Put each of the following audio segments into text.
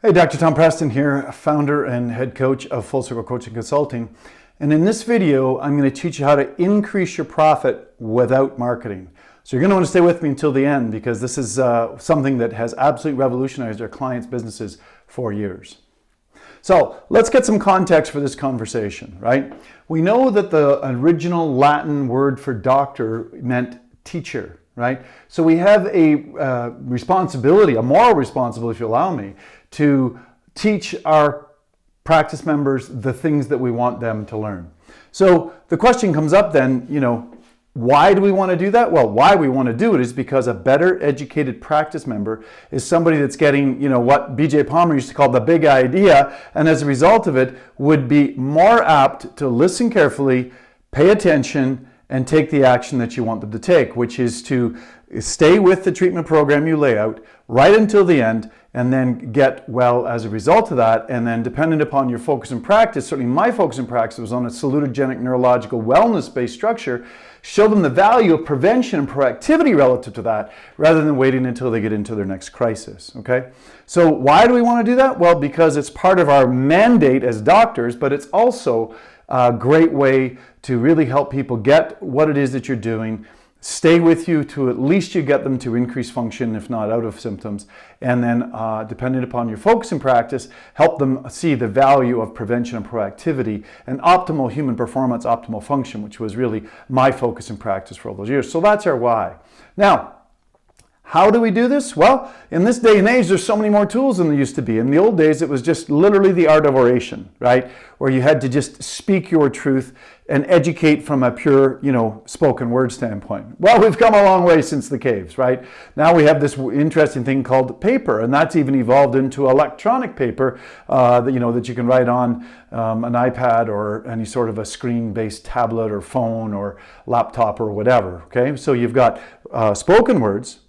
Hey, Dr. Tom Preston here, founder and head coach of Full Circle Coaching Consulting. And in this video, I'm going to teach you how to increase your profit without marketing. So you're going to want to stay with me until the end because this is something that has absolutely revolutionized our clients' businesses for years. So let's get some context for this conversation, right? We know that the original Latin word for doctor meant teacher, right? So we have a responsibility, a moral responsibility, if you allow me, to teach our practice members the things that we want them to learn. So the question comes up then, why do we want to do that? Well, why we want to do it is because a better educated practice member is somebody that's getting, what B.J. Palmer used to call the big idea, and as a result of it would be more apt to listen carefully, pay attention, and take the action that you want them to take, which is to stay with the treatment program you lay out right until the end, and then get well as a result of that. And then dependent upon your focus and practice, certainly my focus and practice was on a salutogenic neurological wellness-based structure, show them the value of prevention and proactivity relative to that, rather than waiting until they get into their next crisis, okay? So why do we want to do that? Well, because it's part of our mandate as doctors, but it's also a great way to really help people get what it is that you're doing, stay with you to at least you get them to increase function, if not out of symptoms, and then depending upon your focus and practice, help them see the value of prevention and proactivity and optimal human performance, optimal function, which was really my focus and practice for all those years. So that's our why. Now, how do we do this? Well, in this day and age, there's so many more tools than there used to be. In the old days, it was just literally the art of oration, right? Where you had to just speak your truth and educate from a pure, spoken word standpoint. Well, we've come a long way since the caves, right? Now we have this interesting thing called paper, and that's even evolved into electronic paper that you can write on an iPad or any sort of a screen-based tablet or phone or laptop or whatever, okay? So you've got spoken words,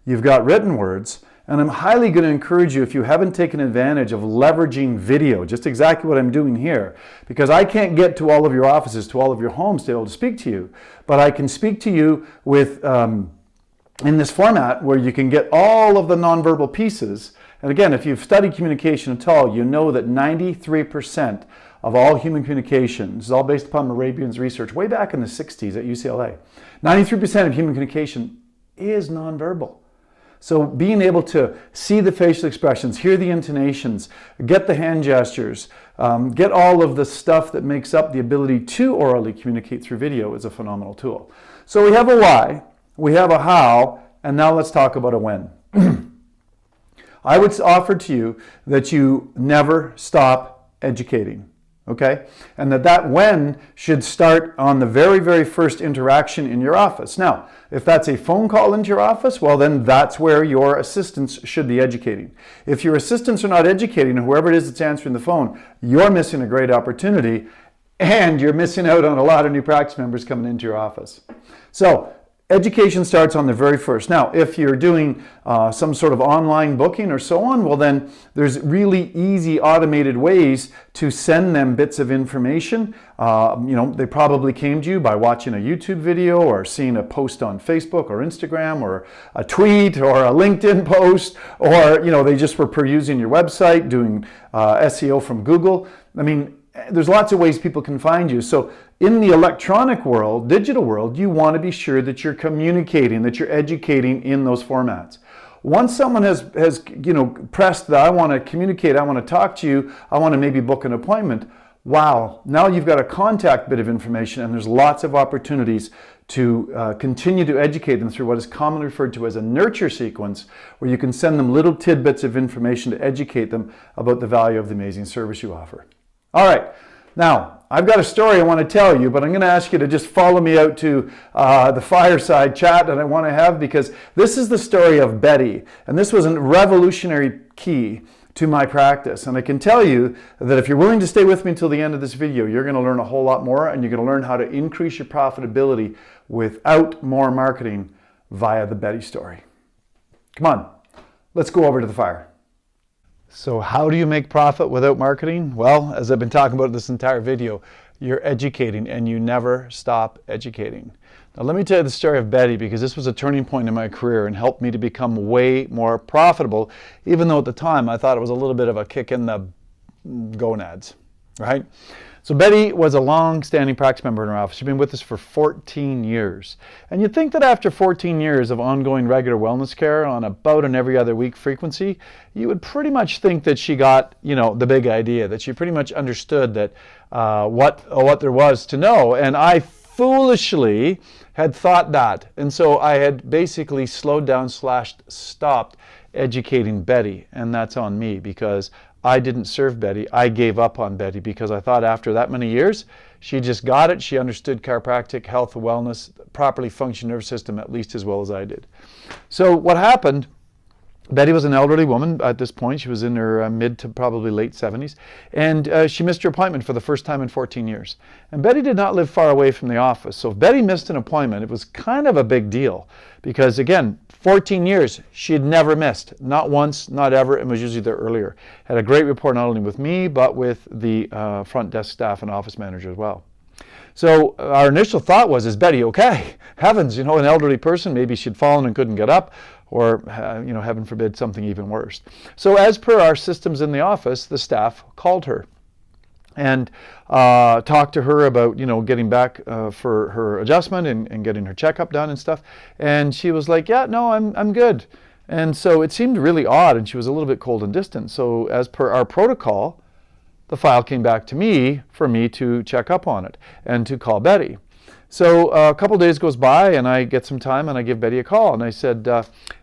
you've got written words, and I'm highly going to encourage you, if you haven't taken advantage of leveraging video, just exactly what I'm doing here, because I can't get to all of your offices, to all of your homes to be able to speak to you, but I can speak to you with in this format where you can get all of the nonverbal pieces. And again, if you've studied communication at all, you know that 93% of all human communication, this is all based upon Morabian's research way back in the 60s at UCLA, 93% of human communication is nonverbal. So being able to see the facial expressions, hear the intonations, get the hand gestures, get all of the stuff that makes up the ability to orally communicate through video is a phenomenal tool. So we have a why, we have a how, and now let's talk about a when. I would offer to you that you never stop educating. Okay? And that when should start on the very, very first interaction in your office. Now, if that's a phone call into your office, well then that's where your assistants should be educating. If your assistants are not educating, and whoever it is that's answering the phone, you're missing a great opportunity, and you're missing out on a lot of new practice members coming into your office. So, education starts on the very first. Now, if you're doing some sort of online booking or so on, well then there's really easy automated ways to send them bits of information. They probably came to you by watching a YouTube video or seeing a post on Facebook or Instagram or a tweet or a LinkedIn post, or they just were perusing your website, doing SEO from Google. I mean, there's lots of ways people can find you. So in the electronic world, digital world, you want to be sure that you're communicating, that you're educating in those formats. Once someone has pressed that I want to communicate, I want to talk to you, I want to maybe book an appointment, wow, now you've got a contact bit of information, and there's lots of opportunities to continue to educate them through what is commonly referred to as a nurture sequence, where you can send them little tidbits of information to educate them about the value of the amazing service you offer. All right, now I've got a story I want to tell you, but I'm going to ask you to just follow me out to the fireside chat that I want to have, because this is the story of Betty, and this was a revolutionary key to my practice. And I can tell you that if you're willing to stay with me until the end of this video, you're going to learn a whole lot more, and you're going to learn how to increase your profitability without more marketing via the Betty story. Come on, let's go over to the fire. So how do you make profit without marketing? Well, as I've been talking about this entire video, you're educating, and you never stop educating. Now, let me tell you the story of Betty, because this was a turning point in my career and helped me to become way more profitable, even though at the time I thought it was a little bit of a kick in the gonads, right? So Betty was a long-standing practice member in our office. She'd been with us for 14 years. And you'd think that after 14 years of ongoing regular wellness care on about an every other week frequency, you would pretty much think that she got, the big idea, that she pretty much understood that what there was to know. And I foolishly had thought that. And so I had basically slowed down / stopped educating Betty. And that's on me, because I didn't serve Betty. I gave up on Betty because I thought after that many years, she just got it. She understood chiropractic, health, wellness, properly functioning nervous system at least as well as I did. So what happened, Betty was an elderly woman at this point. She was in her mid to probably late 70s. And she missed her appointment for the first time in 14 years. And Betty did not live far away from the office. So if Betty missed an appointment, it was kind of a big deal. Because again, 14 years, she had never missed. Not once, not ever, and was usually there earlier. Had a great rapport not only with me, but with the front desk staff and office manager as well. So our initial thought was, is Betty okay? Heavens, an elderly person, maybe she'd fallen and couldn't get up, or, heaven forbid, something even worse. So as per our systems in the office, the staff called her and talked to her about, getting back for her adjustment and getting her checkup done and stuff. And she was like, yeah, no, I'm good. And so it seemed really odd, and she was a little bit cold and distant. So as per our protocol, the file came back to me for me to check up on it and to call Betty. So a couple days goes by, and I get some time, and I give Betty a call, and I said,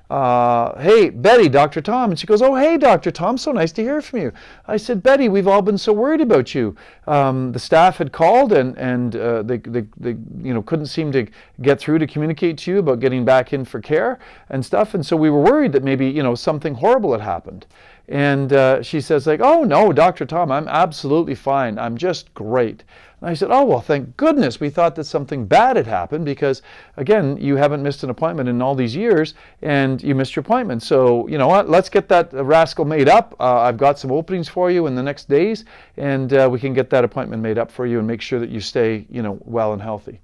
hey, Betty, Dr. Tom. And she goes, oh, hey, Dr. Tom, so nice to hear from you. I said, Betty, we've all been so worried about you. The staff had called, and they couldn't seem to get through to communicate to you about getting back in for care and stuff. And so we were worried that maybe, something horrible had happened. And she says, like, oh, no, Dr. Tom, I'm absolutely fine. I'm just great. And I said, oh, well, thank goodness. We thought that something bad had happened because, again, you haven't missed an appointment in all these years, and you missed your appointment. So, you know what? Let's get that rascal made up. I've got some openings for you in the next days, and we can get that appointment made up for you and make sure that you stay, well and healthy.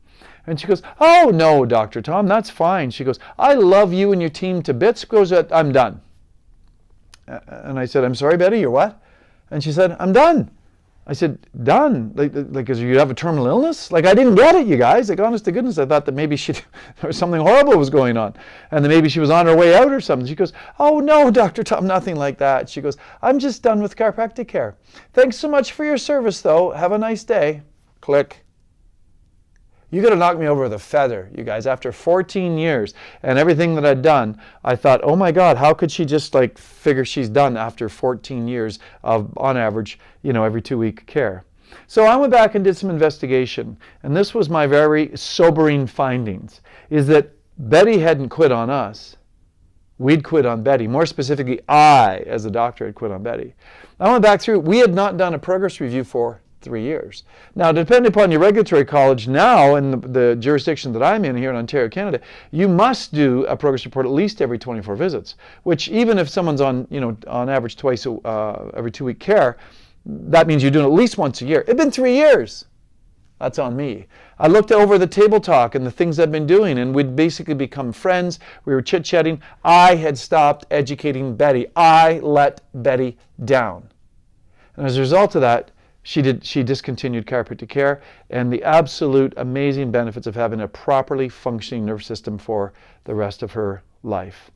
And she goes, oh, no, Dr. Tom, that's fine. She goes, I love you and your team to bits. She goes, I'm done. And I said, I'm sorry, Betty, you're what? And she said, I'm done. I said, done? Like, because you have a terminal illness? Like, I didn't get it, you guys. Like, honest to goodness, I thought that maybe there was something horrible was going on. And that maybe she was on her way out or something. She goes, oh, no, Dr. Tom, nothing like that. She goes, I'm just done with chiropractic care. Thanks so much for your service, though. Have a nice day. Click. You could have knocked me over with a feather, you guys. After 14 years and everything that I'd done, I thought, oh my God, how could she just figure she's done after 14 years of, on average, every 2-week care? So I went back and did some investigation, and this was my very sobering findings, is that Betty hadn't quit on us. We'd quit on Betty. More specifically, I, as a doctor, had quit on Betty. I went back through, we had not done a progress review for 3 years. Now, depending upon your regulatory college now and the jurisdiction that I'm in here in Ontario, Canada, you must do a progress report at least every 24 visits, which even if someone's on, on average twice every 2-week care, that means you're doing at least once a year. It'd been 3 years. That's on me. I looked over the table talk and the things I'd been doing, and we'd basically become friends. We were chit-chatting. I had stopped educating Betty. I let Betty down. And as a result of that, she discontinued chiropractic care, and the absolute amazing benefits of having a properly functioning nervous system for the rest of her life.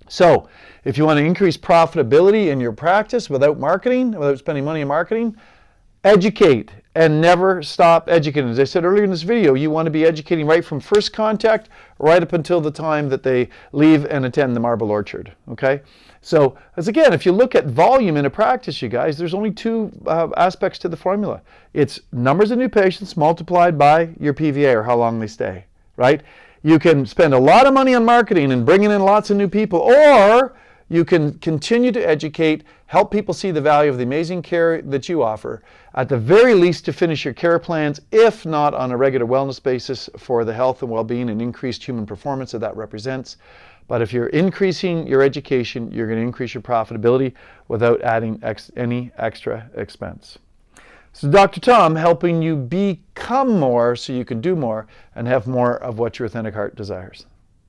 So, if you want to increase profitability in your practice without marketing, without spending money on marketing, educate and never stop educating. As I said earlier in this video, you want to be educating right from first contact right up until the time that they leave and attend the Marble Orchard, okay? So, as again, if you look at volume in a practice, you guys, there's only two aspects to the formula. It's numbers of new patients multiplied by your PVA, or how long they stay, right? You can spend a lot of money on marketing and bringing in lots of new people, or you can continue to educate, help people see the value of the amazing care that you offer, at the very least to finish your care plans, if not on a regular wellness basis for the health and well-being and increased human performance that represents. But if you're increasing your education, you're going to increase your profitability without adding any extra expense. So Dr. Tom helping you become more so you can do more and have more of what your authentic heart desires.